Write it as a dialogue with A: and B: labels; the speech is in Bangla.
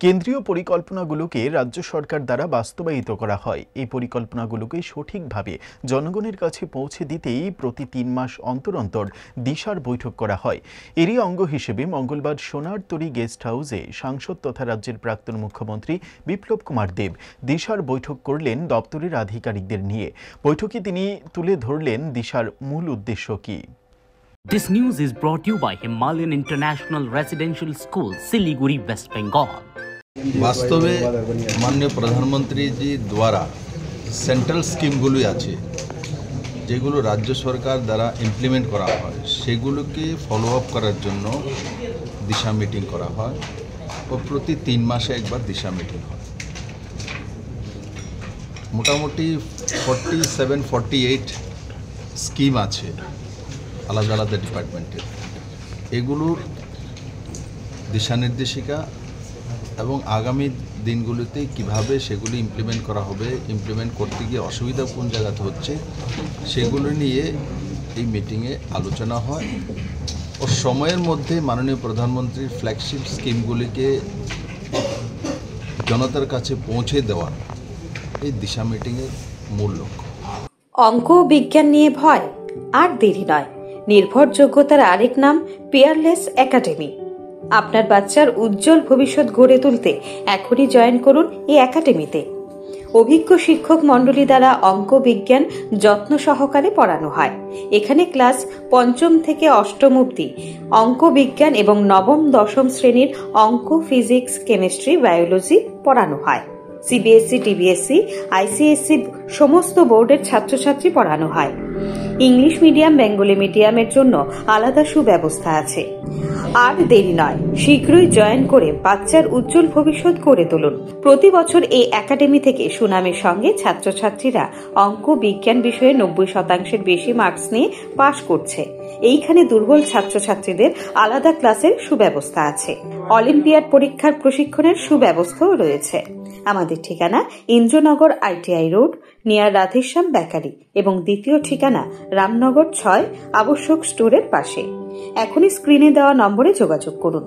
A: কেন্দ্রীয় পরিকল্পনাগুলোকে রাজ্য সরকার দ্বারা বাস্তবায়িত করা হয়। এই পরিকল্পনাগুলোকে সঠিকভাবে জনগণের কাছে পৌঁছে দিতেই প্রতি ৩ মাস অন্তর অন্তর দিশার বৈঠক করা হয়। এরই অঙ্গ হিসেবে মঙ্গলবার সোনারতরী গেস্ট হাউসে সাংসদ তথা রাজ্যের প্রাক্তন মুখ্যমন্ত্রী বিপ্লব কুমার দেব দিশার বৈঠক করলেন দপ্তরের আধিকারিকদের নিয়ে। বৈঠকে তিনি তুলে ধরলেন দিশার মূল উদ্দেশ্য কী।
B: This news is brought to you by Himalayan International Residential School, Siliguri, West Bengal.
C: বাস্তবে মাননীয় প্রধানমন্ত্রীজি দ্বারা সেন্ট্রাল স্কিমগুলি আছে যেগুলো রাজ্য সরকার দ্বারা ইমপ্লিমেন্ট করা হয় সেগুলোকে ফলো আপ করার জন্য দিশা মিটিং করা হয় ও প্রতি ৩ মাসে একবার দিশা মিটিং হয়। মোটামুটি 47-48 স্কিম আছে আলাদা আলাদা ডিপার্টমেন্টের। এগুলোর দিশা নির্দেশিকা এবং আগামী দিনগুলিতে কিভাবে সেগুলি ইমপ্লিমেন্ট করা হবে, ইমপ্লিমেন্ট করতে গিয়ে অসুবিধা কোন জায়গাতে হচ্ছে সেগুলো নিয়ে এই মিটিংয়ে আলোচনা হয় ও সময়ের মধ্যে মাননীয় প্রধানমন্ত্রীর ফ্ল্যাগশিপ স্কিমগুলিকে জনতার কাছে পৌঁছে দেওয়ার এই দিশা মিটিংয়ের মূল লক্ষ্য।
D: অঙ্ক বিজ্ঞান নিয়ে ভয় আর দেরি নয়। নির্ভরযোগ্যতার আরেক নাম পিয়ারলেস একাডেমি। আপনার বাচ্চার উজ্জ্বল ভবিষ্যৎ গড়ে তুলতে এখনই জয়েন করুন এই একাডেমিতে। অভিজ্ঞ শিক্ষক মণ্ডলী দ্বারা অঙ্ক বিজ্ঞান যত্ন সহকারে পড়ানো হয়। এখানে ক্লাস ৫ম থেকে ৮ম অবধি অঙ্ক বিজ্ঞান এবং নবম দশম শ্রেণীর অঙ্ক, ফিজিক্স, কেমিস্ট্রি, বায়োলজি পড়ানো হয়। সিবিএসসি, টিবিএসসি, আইসিএসসি সমস্ত বোর্ডের ছাত্রছাত্রী পড়ানো হয়। ইংলিশ মিডিয়াম, বেঙ্গলি মিডিয়ামের জন্য আলাদা সুব্যবস্থা আছে। আর দেরি নয়, শীঘ্রই জয়েন করে বাচ্চার উজ্জ্বল ভবিষ্যৎ গড়ে তুলুন। প্রতি বছর এই একাডেমি থেকে সুনামের সঙ্গে ছাত্রছাত্রীরা অঙ্ক বিজ্ঞান বিষয়ে ৯০% বেশি মার্কস নিয়ে পাশ করছে। এইখানে দুর্বল ছাত্রছাত্রীদের আলাদা ক্লাসের সুব্যবস্থা আছে। অলিম্পিয়াড পরীক্ষার প্রশিক্ষণের সুব্যবস্থাও রয়েছে। আমাদের ঠিকানা Indranagar ITI road, near Radheshyam bakery এবং দ্বিতীয় ঠিকানা রামনগর ৬ আবশ্যক স্টোরের পাশে। এখনই স্ক্রিনে দেওয়া নম্বরে যোগাযোগ করুন।